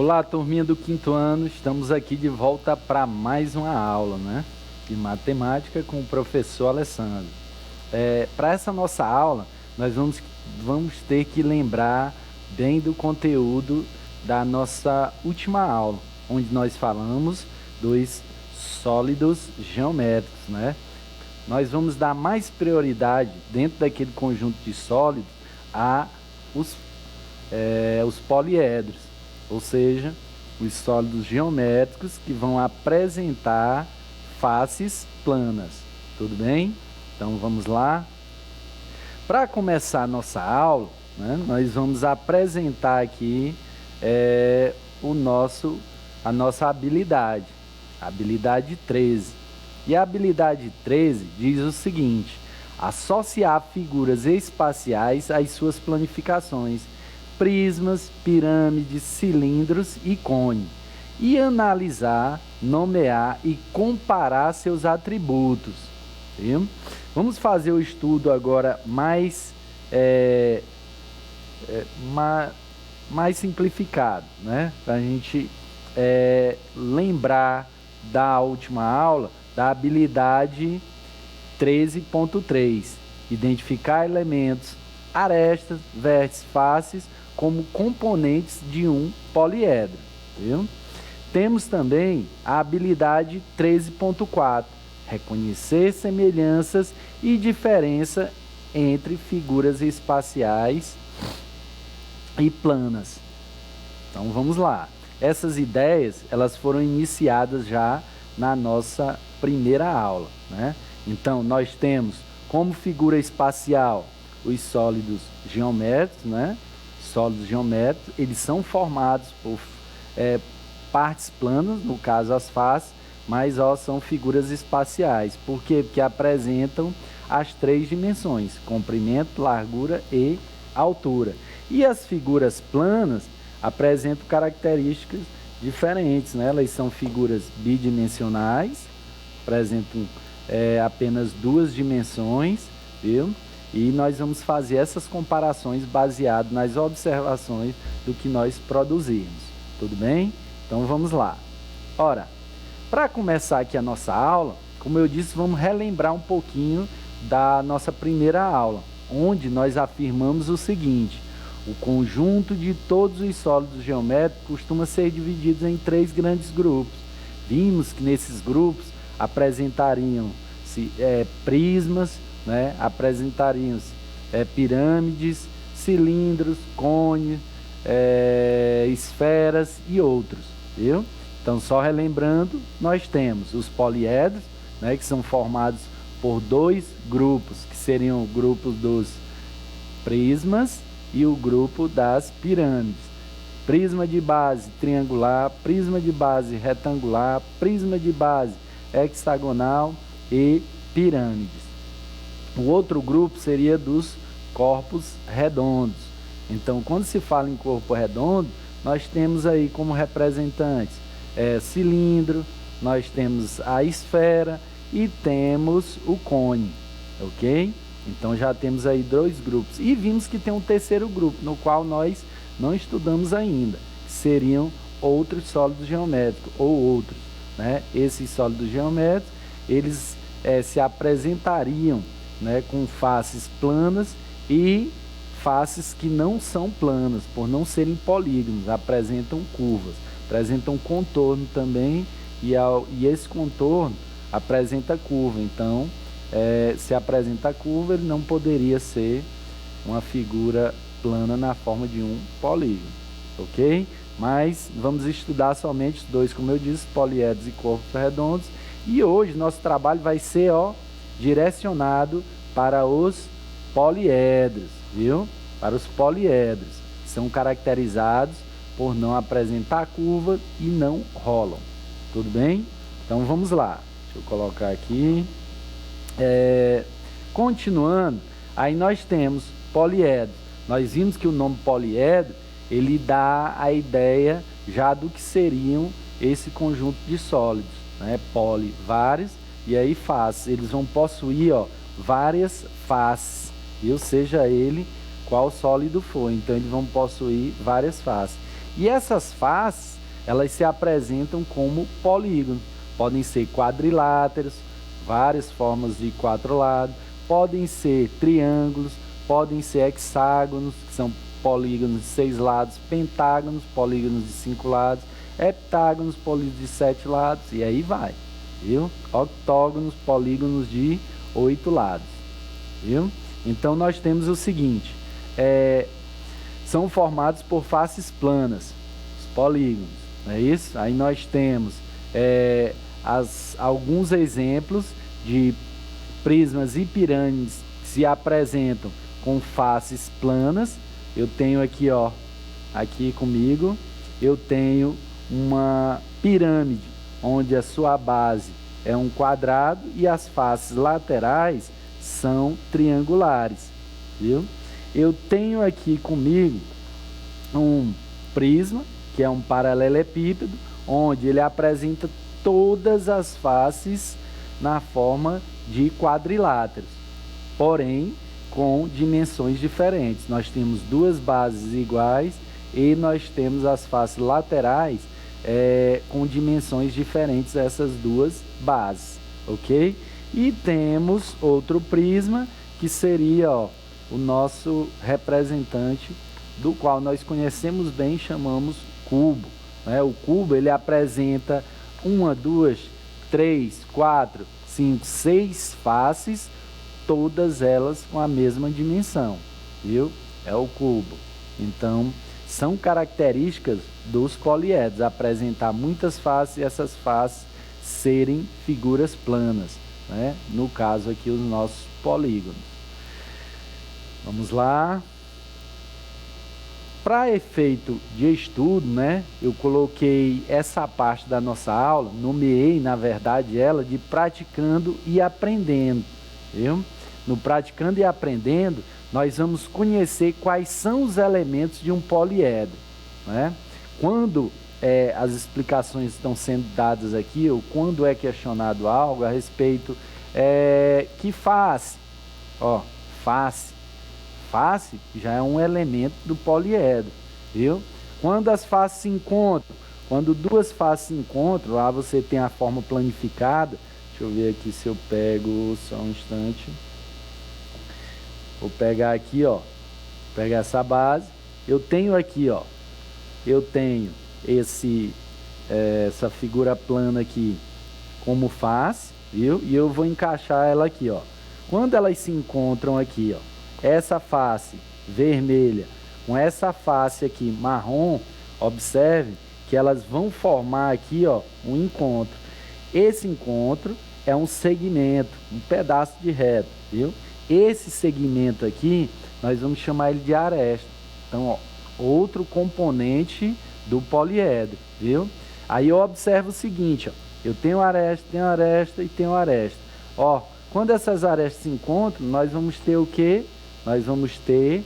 Olá, turminha do quinto ano, estamos aqui de volta para mais uma aula, de matemática com o professor Alessandro. Para essa nossa aula, nós vamos ter que lembrar bem do conteúdo da nossa última aula, onde nós falamos dos sólidos geométricos, Nós vamos dar mais prioridade dentro daquele conjunto de sólidos a os poliedros, ou seja, os sólidos geométricos que vão apresentar faces planas. Tudo bem? Então vamos lá. Para começar a nossa aula, nós vamos apresentar aqui a nossa habilidade, a habilidade 13. E a habilidade 13 diz o seguinte: associar figuras espaciais às suas planificações, prismas, pirâmides, cilindros e cone, e analisar, nomear e comparar seus atributos. Viu? Vamos fazer o estudo agora mais simplificado, para a gente lembrar da última aula, da habilidade 13.3, identificar elementos, arestas, vértices, faces como componentes de um poliedro. Viu? Temos também a habilidade 13.4, reconhecer semelhanças e diferença entre figuras espaciais e planas. Então vamos lá. Essas ideias, elas foram iniciadas já na nossa primeira aula, Então nós temos como figura espacial os sólidos geométricos, Sólidos geométricos, eles são formados por partes planas, no caso as faces, mas são figuras espaciais. Por quê? Porque apresentam as três dimensões: comprimento, largura e altura. E as figuras planas apresentam características diferentes, Elas são figuras bidimensionais, apresentam apenas duas dimensões, viu? E nós vamos fazer essas comparações baseado nas observações do que nós produzimos. Tudo bem? Então vamos lá. Ora, para começar aqui a nossa aula, como eu disse, vamos relembrar um pouquinho da nossa primeira aula, onde nós afirmamos o seguinte: o conjunto de todos os sólidos geométricos costuma ser dividido em três grandes grupos. Vimos que nesses grupos apresentariam-se prismas, apresentariam-se pirâmides, cilindros, cones, esferas e outros, viu? Então, só relembrando, nós temos os poliedros, que são formados por dois grupos, que seriam o grupo dos prismas e o grupo das pirâmides. Prisma de base triangular, prisma de base retangular, prisma de base hexagonal e pirâmides. O outro grupo seria dos corpos redondos. Então, quando se fala em corpo redondo, nós temos aí como representantes cilindro, nós temos a esfera e temos o cone, ok? Então já temos aí dois grupos. E vimos que tem um terceiro grupo, no qual nós não estudamos ainda, que seriam outros sólidos geométricos, ou outros, Esses sólidos geométricos, eles se apresentariam, com faces planas e faces que não são planas, por não serem polígonos, apresentam curvas, apresentam contorno também, e esse contorno apresenta curva. Então, se apresenta curva, ele não poderia ser uma figura plana na forma de um polígono, ok? Mas vamos estudar somente os dois, como eu disse, poliedros e corpos redondos. E hoje nosso trabalho vai ser direcionado para os poliedros, viu? Para os poliedros, que são caracterizados por não apresentar curva e não rolam. Tudo bem? Então vamos lá. Deixa eu colocar aqui. Continuando, aí nós temos poliedros. Nós vimos que o nome poliedro, ele dá a ideia já do que seriam esse conjunto de sólidos, Poli, vários, e aí faces. Eles vão possuir várias faces, ou seja, qual sólido for. Então eles vão possuir várias faces. E essas faces, elas se apresentam como polígonos. Podem ser quadriláteros, várias formas de 4 lados, podem ser triângulos, podem ser hexágonos, que são polígonos de 6 lados, pentágonos, polígonos de 5 lados, heptágonos, polígonos de 7 lados, e aí vai, viu? Octógonos, polígonos de 8 lados, viu? Então nós temos o seguinte, são formados por faces planas, os polígonos, não é isso? Aí nós temos alguns exemplos de prismas e pirâmides que se apresentam com faces planas. Eu tenho aqui, ó, aqui comigo, eu tenho uma pirâmide, onde a sua base é um quadrado e as faces laterais são triangulares, viu? Eu tenho aqui comigo um prisma, que é um paralelepípedo, onde ele apresenta todas as faces na forma de quadriláteros, porém com dimensões diferentes. Nós temos duas bases iguais e nós temos as faces laterais com dimensões diferentes essas duas bases, ok? E temos outro prisma que seria, ó, o nosso representante, do qual nós conhecemos bem e chamamos cubo, né? O cubo, ele apresenta 1, 2, 3, 4, 5, 6 faces, todas elas com a mesma dimensão, viu? É o cubo. Então, são características dos poliedros, apresentar muitas faces e essas faces serem figuras planas, né? No caso aqui, os nossos polígonos. Vamos lá. Para efeito de estudo, né, eu coloquei essa parte da nossa aula, nomeei, na verdade, ela de praticando e aprendendo, viu? No praticando e aprendendo, nós vamos conhecer quais são os elementos de um poliedro, né? Quando as explicações estão sendo dadas aqui, ou quando é questionado algo a respeito, que face, ó, face já é um elemento do poliedro, viu? Quando as faces se encontram, quando duas faces se encontram, lá você tem a forma planificada. Deixa eu ver aqui se eu pego, só um instante. Vou pegar aqui, ó, pegar essa base. Eu tenho aqui, ó, eu tenho essa figura plana aqui como face, viu? E eu vou encaixar ela aqui, ó. Quando elas se encontram aqui, ó, essa face vermelha com essa face aqui marrom, observe que elas vão formar aqui, ó, um encontro. Esse encontro é um segmento, um pedaço de reto, viu? Esse segmento aqui, nós vamos chamar ele de aresta. Então, ó, outro componente do poliedro, viu? Aí eu observo o seguinte, ó, eu tenho aresta e tenho aresta. Ó, quando essas arestas se encontram, nós vamos ter o quê? Nós vamos ter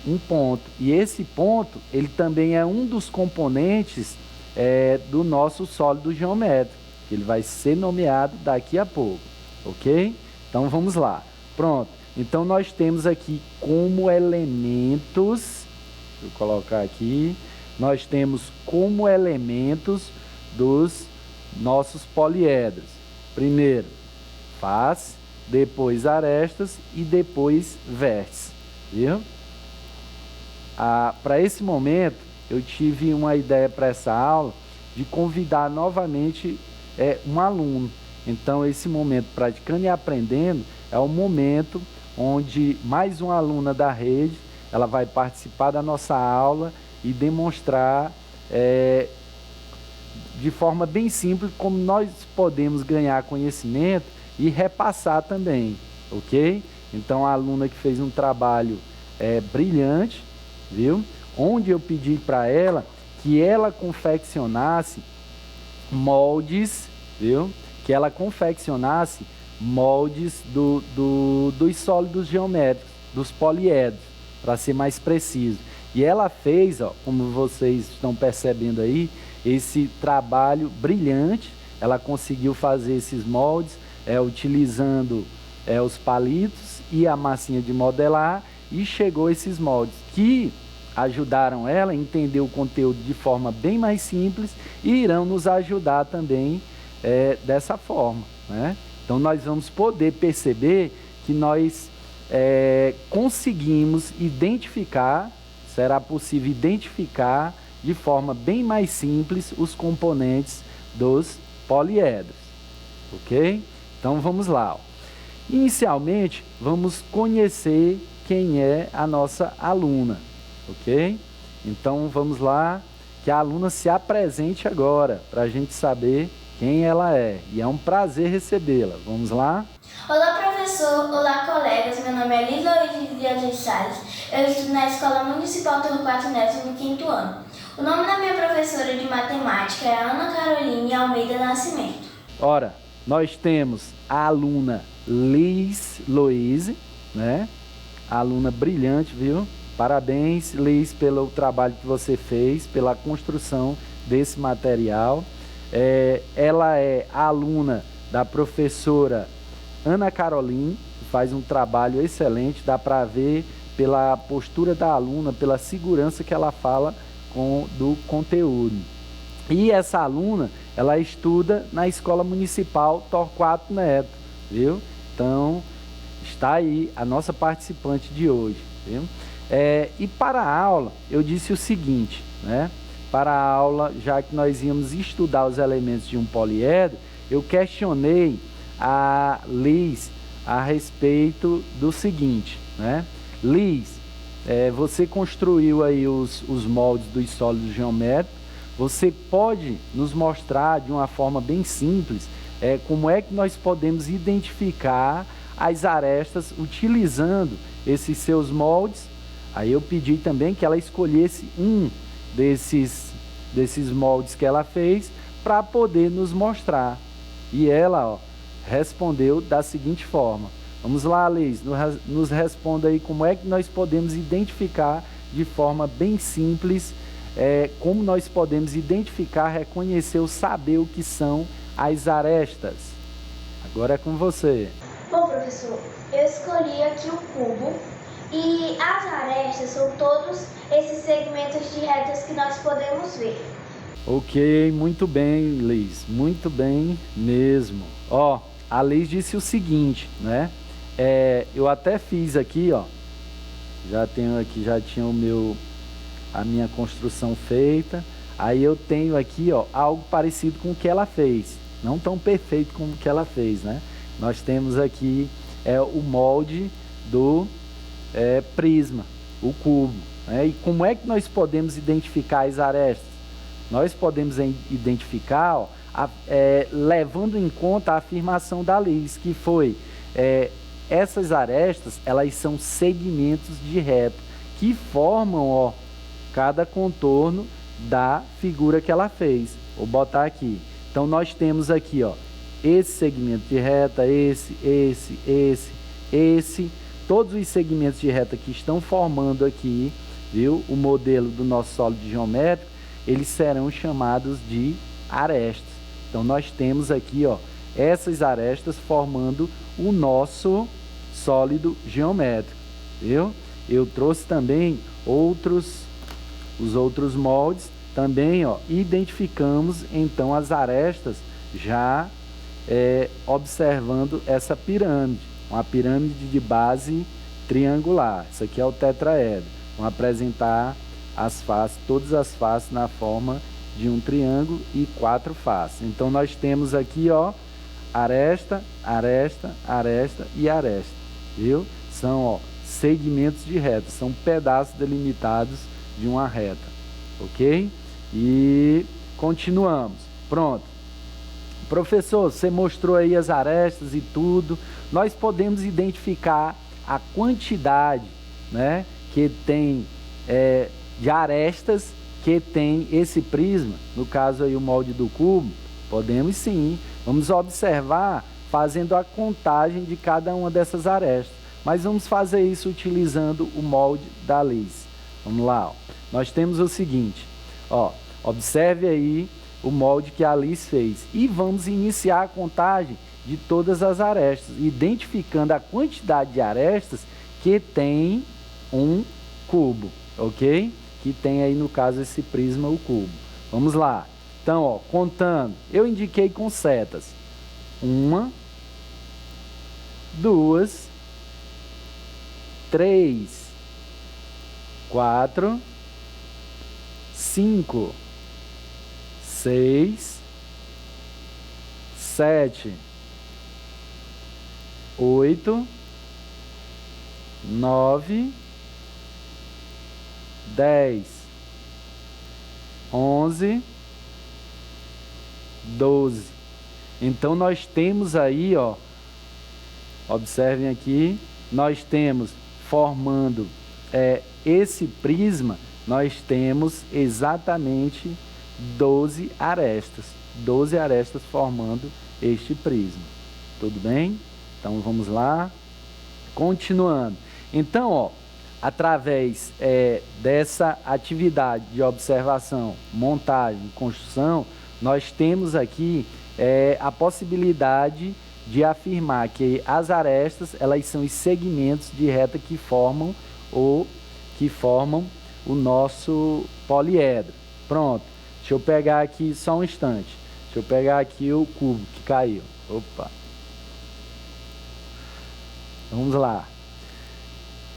um ponto. E esse ponto, ele também é um dos componentes do nosso sólido geométrico. Ele vai ser nomeado daqui a pouco, ok? Então vamos lá. Pronto. Então nós temos aqui como elementos, deixa eu colocar aqui, nós temos como elementos dos nossos poliedros. Primeiro, face, depois arestas e depois vértices, viu? Para esse momento, eu tive uma ideia para essa aula de convidar novamente um aluno. Então, esse momento praticando e aprendendo é o momento onde mais uma aluna da rede, ela vai participar da nossa aula e demonstrar de forma bem simples como nós podemos ganhar conhecimento e repassar também, ok? Então, a aluna que fez um trabalho brilhante, viu? Onde eu pedi para ela que ela confeccionasse moldes, viu? Que ela confeccionasse moldes dos sólidos geométricos, dos poliedros, para ser mais preciso. E ela fez, ó, como vocês estão percebendo aí, esse trabalho brilhante. Ela conseguiu fazer esses moldes utilizando os palitos e a massinha de modelar, e chegou a esses moldes que ajudaram ela a entender o conteúdo de forma bem mais simples e irão nos ajudar também dessa forma, né? Então nós vamos poder perceber que nós conseguimos identificar, será possível identificar de forma bem mais simples os componentes dos poliedros, ok? Então vamos lá. Inicialmente, vamos conhecer quem é a nossa aluna, ok? Então vamos lá, que a aluna se apresente agora, para a gente saber quem ela é. E é um prazer recebê-la. Vamos lá? Olá, professor. Olá, colegas. Meu nome é Liz Loide de Azeis Salles. Eu estudo na Escola Municipal Torquato Neto no 5º ano. O nome da minha professora de matemática é Ana Caroline Almeida Nascimento. Ora, nós temos a aluna Liz Loise, né? A aluna brilhante, viu? Parabéns, Liz, pelo trabalho que você fez, pela construção desse material. Ela é a aluna da professora Ana Caroline, que faz um trabalho excelente, dá para ver pela postura da aluna, pela segurança que ela fala do conteúdo. E essa aluna, ela estuda na Escola Municipal Torquato Neto, viu? Então, está aí a nossa participante de hoje, viu? E para a aula, eu disse o seguinte, né? Para a aula, já que nós íamos estudar os elementos de um poliedro, eu questionei a Liz a respeito do seguinte, né? Liz, você construiu aí os moldes dos sólidos geométricos. Você pode nos mostrar de uma forma bem simples como é que nós podemos identificar as arestas utilizando esses seus moldes? Aí eu pedi também que ela escolhesse um desses moldes que ela fez para poder nos mostrar. E ela respondeu da seguinte forma. Vamos lá, Liz, nos responda aí como é que nós podemos identificar de forma bem simples, como nós podemos identificar, reconhecer ou saber o que são as arestas. Agora é com você. Bom, professor, eu escolhi aqui o cubo e as arestas são todos esses segmentos de retas que nós podemos ver. Ok, muito bem, Liz, muito bem mesmo. A Liz disse o seguinte, né? Eu até fiz aqui, já tinha a minha construção feita. Aí eu tenho aqui, algo parecido com o que ela fez, não tão perfeito como o que ela fez, né? Nós temos aqui o molde do prisma, o cubo, né? E como é que nós podemos identificar as arestas? Nós podemos identificar levando em conta a afirmação da Liz, que foi essas arestas, elas são segmentos de reta que formam cada contorno da figura que ela fez. Vou botar aqui. Então nós temos aqui esse segmento de reta, esse, todos os segmentos de reta que estão formando aqui, viu? O modelo do nosso sólido geométrico, eles serão chamados de arestas. Então nós temos aqui essas arestas formando o nosso sólido geométrico, viu? Eu trouxe também os outros moldes, também identificamos então as arestas já observando essa pirâmide, uma pirâmide de base triangular. Isso aqui é o tetraedro. Vamos apresentar as faces, todas as faces na forma de um triângulo e 4 faces. Então nós temos aqui aresta, aresta, aresta e aresta, viu? São segmentos de reta, são pedaços delimitados de uma reta, ok? E continuamos. Pronto. Professor, você mostrou aí as arestas e tudo. Nós podemos identificar a quantidade, né, que tem de arestas que tem esse prisma, no caso aí o molde do cubo? Podemos sim. Vamos observar fazendo a contagem de cada uma dessas arestas. Mas vamos fazer isso utilizando o molde da Liz. Vamos lá. Nós temos o seguinte. Observe aí o molde que a Liz fez. E vamos iniciar a contagem de todas as arestas, identificando a quantidade de arestas que tem um cubo. Ok? que tem aí no caso esse prisma, o cubo. Vamos lá. Então, ó, contando, eu indiquei com setas. 1, 2, 3, 4, 5, 6, 7, 8, 9, 10, 11, 12. Então nós temos aí, ó, observem aqui, nós temos formando esse prisma, nós temos exatamente 12 arestas. 12 arestas formando este prisma. Tudo bem? Então vamos lá. Continuando. Então, ó, através dessa atividade de observação, montagem, construção, nós temos aqui a possibilidade de afirmar que as arestas, elas são os segmentos de reta que formam o nosso poliedro. Pronto. Deixa eu pegar aqui só um instante. Deixa eu pegar aqui o cubo que caiu. Opa. Vamos lá.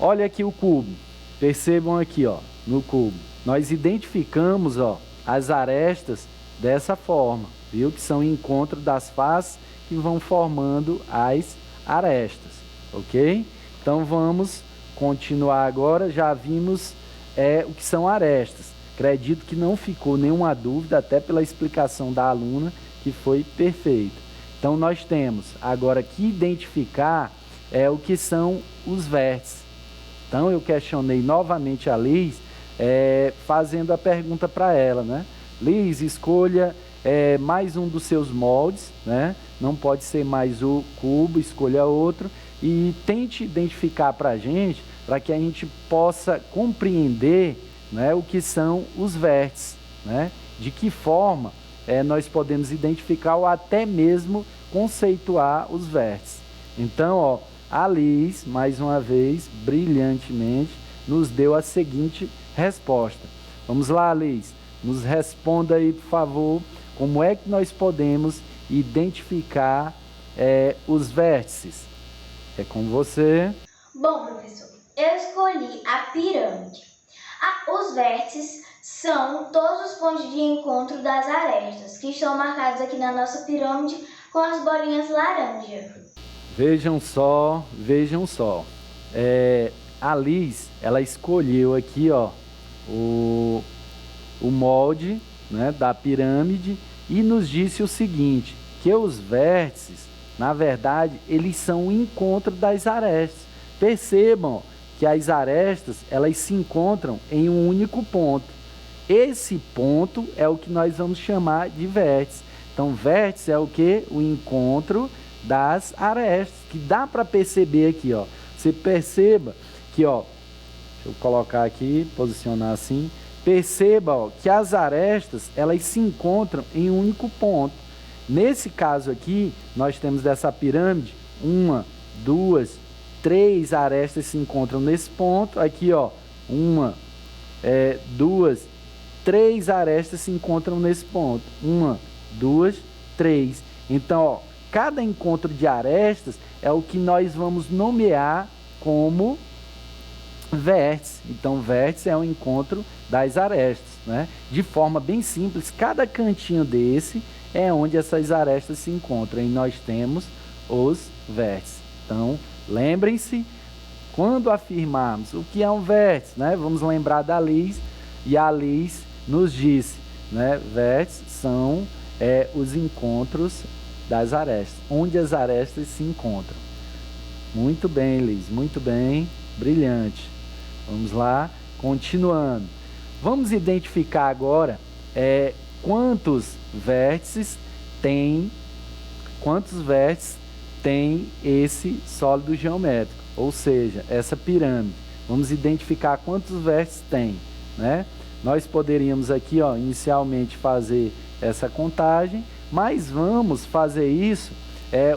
Olha aqui o cubo. Percebam aqui, ó, no cubo. Nós identificamos, ó, as arestas dessa forma, viu? Que são o encontro das faces que vão formando as arestas, ok? Então vamos continuar agora. Já vimos o que são arestas. Acredito que não ficou nenhuma dúvida, até pela explicação da aluna, que foi perfeita. Então nós temos agora que identificar o que são os vértices. Então eu questionei novamente a Liz, fazendo a pergunta para ela, né? Liz, escolha mais um dos seus moldes, né? Não pode ser mais o cubo, escolha outro e tente identificar para a gente, para que a gente possa compreender, né, o que são os vértices, né? De que forma nós podemos identificar ou até mesmo conceituar os vértices. Então, ó, a Liz, mais uma vez, brilhantemente, nos deu a seguinte resposta. Vamos lá, Liz, nos responda aí, por favor, como é que nós podemos identificar os vértices. É com você. Bom, professor, eu escolhi a pirâmide. Os vértices são todos os pontos de encontro das arestas, que estão marcados aqui na nossa pirâmide com as bolinhas laranja. Vejam só, vejam só. A Liz, ela escolheu aqui, ó, o molde, né, da pirâmide e nos disse o seguinte, que os vértices, na verdade, eles são o encontro das arestas. Percebam que as arestas, elas se encontram em um único ponto. Esse ponto é o que nós vamos chamar de vértice. Então, vértice é o que? O encontro das arestas, que dá para perceber aqui, ó. Você perceba que, ó, deixa eu colocar aqui, posicionar assim. Perceba, ó, que as arestas, elas se encontram em um único ponto. Nesse caso aqui, nós temos dessa pirâmide, 1, 2, 3 arestas se encontram nesse ponto. Aqui, ó, 1, 2, 3 arestas se encontram nesse ponto. 1, 2, 3. Então, ó, cada encontro de arestas é o que nós vamos nomear como vértice. Então, vértice é o encontro das arestas, né? De forma bem simples, cada cantinho desse é onde essas arestas se encontram e nós temos os vértices. Então, lembrem-se, quando afirmarmos o que é um vértice, né? Vamos lembrar da Liz, e a Liz nos disse, né? Vértices são os encontros das arestas, onde as arestas se encontram. Muito bem, Liz, muito bem, brilhante. Vamos lá, continuando. Vamos identificar agora quantos vértices tem esse sólido geométrico, ou seja, essa pirâmide. Vamos identificar quantos vértices tem, né? Nós poderíamos aqui, ó, inicialmente fazer essa contagem, mas vamos fazer isso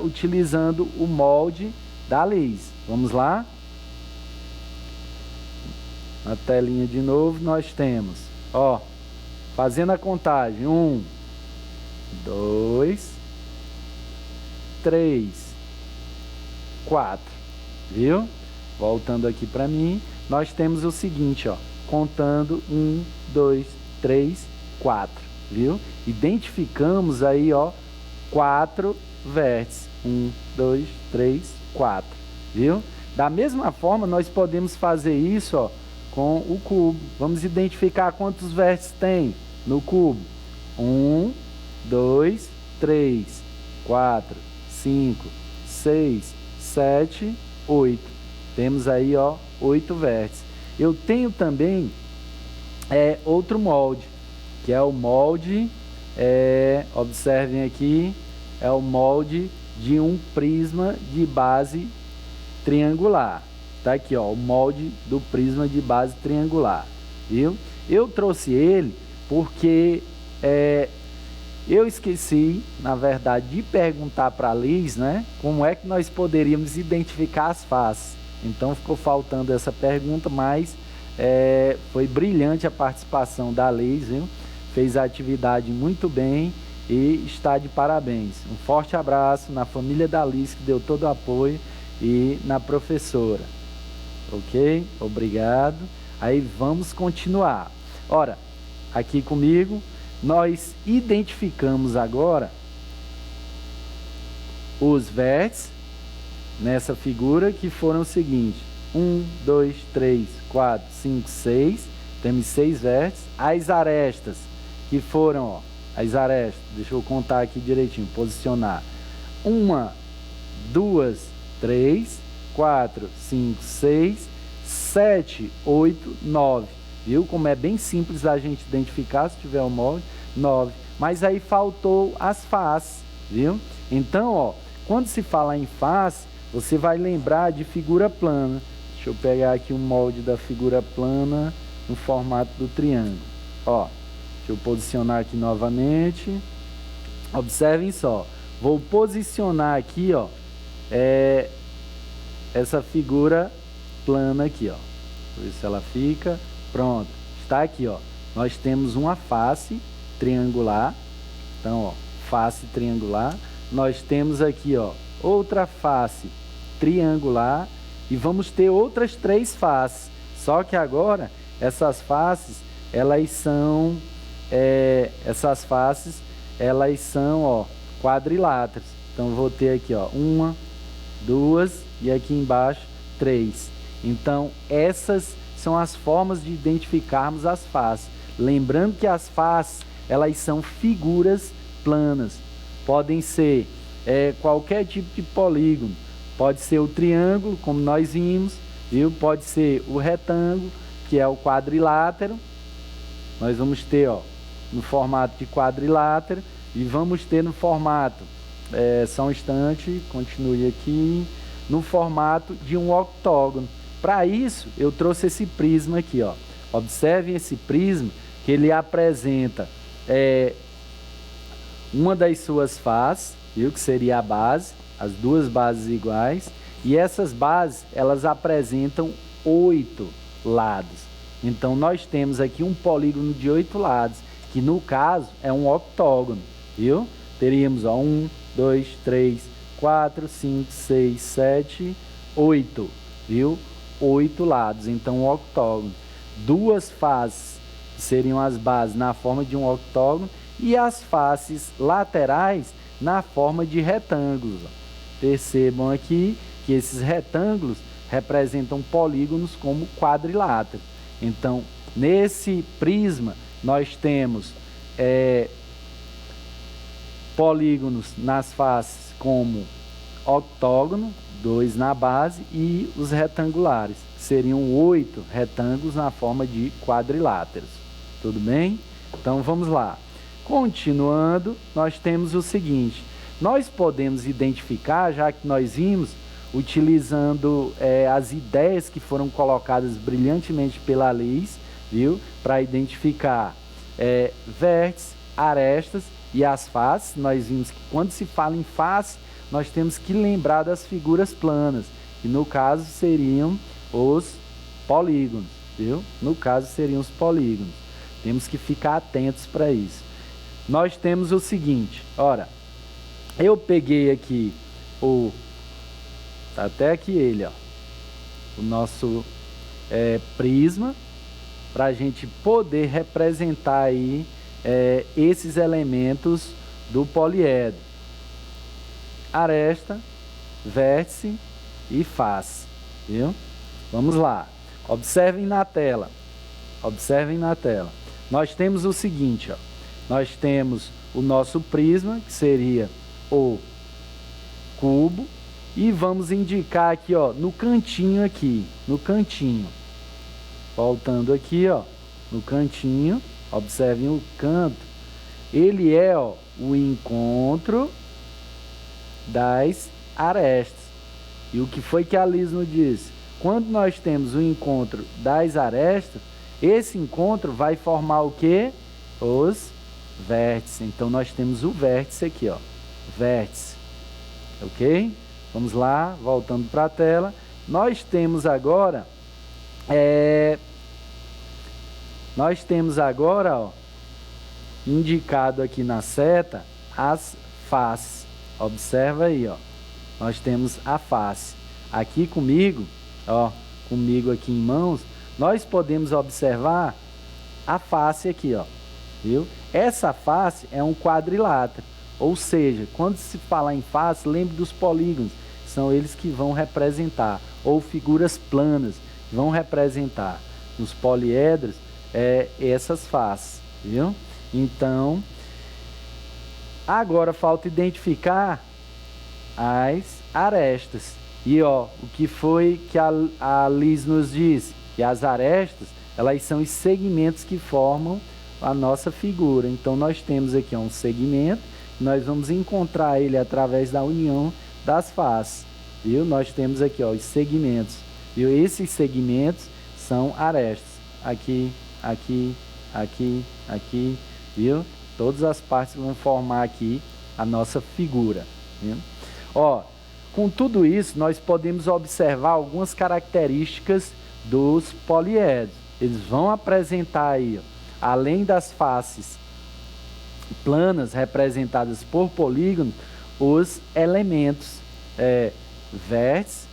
utilizando o molde da Liz. Vamos lá? na telinha de novo, nós temos, ó, fazendo a contagem, 1, 2, 3, 4, viu? Voltando aqui para mim, nós temos o seguinte, ó, contando 1, 2, 3, 4, viu? Identificamos aí, ó, 4 vértices, 1, 2, 3, 4, viu? Da mesma forma, nós podemos fazer isso, ó, com o cubo. Vamos identificar quantos vértices tem no cubo. 1, 2, 3, 4, 5, 6, 7, 8. Temos aí, ó, 8 vértices. Eu tenho também outro molde, que é o molde, observem aqui, é o molde de um prisma de base triangular. Tá aqui, ó, o molde do prisma de base triangular, viu? Eu trouxe ele porque eu esqueci, na verdade, de perguntar para a Liz, né, como é que nós poderíamos identificar as faces. Então ficou faltando essa pergunta, mas foi brilhante a participação da Liz, viu? Fez a atividade muito bem e está de parabéns. Um forte abraço na família da Liz, que deu todo o apoio, e na professora. Ok? Obrigado. Aí vamos continuar. Ora, aqui comigo, nós identificamos agora os vértices nessa figura, que foram o seguinte: 1, 2, 3, 4, 5, 6. Temos 6 vértices. As arestas, que foram, ó, as arestas, deixa eu contar aqui direitinho, posicionar. 1, 2, 3, 4, 5, 6, 7, 8, 9. Viu como é bem simples a gente identificar se tiver o molde? 9. Mas aí faltou as faces, viu? Então, ó, quando se fala em face, você vai lembrar de figura plana. Deixa eu pegar aqui o molde da figura plana no formato do triângulo. Ó, deixa eu posicionar aqui novamente. Observem só. Vou posicionar aqui, ó, essa figura plana aqui, ó. Vou ver se ela fica. Pronto. Está aqui, ó. Nós temos uma face triangular. Então, ó, face triangular. Nós temos aqui, ó, outra face triangular. E vamos ter outras 3 faces. Só que agora, essas faces, elas são, ó, quadriláteros. Então, vou ter aqui, ó, 1, 2 e aqui embaixo 3. Então, essas são as formas de identificarmos as faces. Lembrando que as faces, elas são figuras planas. Podem ser qualquer tipo de polígono. Pode ser o triângulo, como nós vimos, viu? Pode ser o retângulo, que é o quadrilátero. Nós vamos ter, ó, no formato de quadrilátero, e vamos ter no formato, só um instante, continue aqui, no formato de um octógono. Para isso, eu trouxe esse prisma aqui, ó. Observem esse prisma, que ele apresenta uma das suas faces, viu? Que seria a base, as duas bases iguais, e essas bases, elas apresentam 8 lados. Então, nós temos aqui um polígono de 8 lados, que no caso é um octógono, viu? Teríamos, ó, 1, 2, 3, 4, 5, 6, 7, 8, viu? 8 lados, então um octógono. 2 faces, que seriam as bases, na forma de um octógono, e as faces laterais na forma de retângulos. Percebam aqui que esses retângulos representam polígonos como quadriláteros. Então, nesse prisma, nós temos polígonos nas faces como octógono, 2 na base, e os retangulares, que seriam 8 retângulos na forma de quadriláteros. Tudo bem? Então, vamos lá. Continuando, nós temos o seguinte: nós podemos identificar, já que nós vimos, utilizando as ideias que foram colocadas brilhantemente pela Liz, viu? Para identificar vértices, arestas e as faces. Nós vimos que quando se fala em face, nós temos que lembrar das figuras planas, que no caso seriam os polígonos. viu? No caso, seriam os polígonos. Temos que ficar atentos para isso. Nós temos o seguinte, ora, eu peguei aqui tá até aqui ele, ó, o nosso prisma, para a gente poder representar aí esses elementos do poliedro: aresta, vértice e face, viu? Vamos lá, observem na tela, nós temos o seguinte, ó, nós temos o nosso prisma, que seria o cubo, e vamos indicar aqui, ó, no cantinho aqui, voltando aqui, ó, no cantinho, observem o canto, ele é, ó, o encontro das arestas. E o que foi que a Liz nos disse? Quando nós temos o encontro das arestas, esse encontro vai formar o quê? Os vértices. Então nós temos o vértice aqui, ó, vértice, ok? Vamos lá, voltando para a tela. Nós temos agora, ó, indicado aqui na seta as faces. Observa aí, ó. Nós temos a face. Aqui comigo, ó, comigo aqui em mãos, nós podemos observar a face aqui, ó, viu? Essa face é um quadrilátero, ou seja, quando se falar em face, lembre dos polígonos, são eles que vão representar, ou figuras planas, vão representar nos poliedros essas faces, viu? Então, agora falta identificar as arestas. E ó, o que foi que a Liz nos disse? Que as arestas, elas são os segmentos que formam a nossa figura. Então nós temos aqui um segmento, nós vamos encontrar ele através da união das faces, viu? Nós temos aqui, ó, os segmentos, viu? Esses segmentos são arestas. Aqui, aqui, aqui, aqui, viu? Todas as partes vão formar aqui a nossa figura, viu? Ó, com tudo isso, nós podemos observar algumas características dos poliedros. Eles vão apresentar aí, ó, além das faces planas representadas por polígonos, os elementos vértice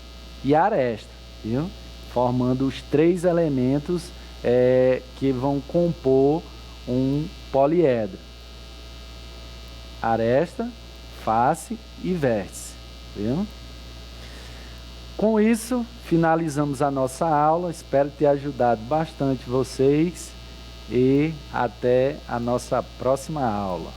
e aresta, viu? Formando os três elementos que vão compor um poliedro: aresta, face e vértice, viu? Com isso, finalizamos a nossa aula. Espero ter ajudado bastante vocês e até a nossa próxima aula.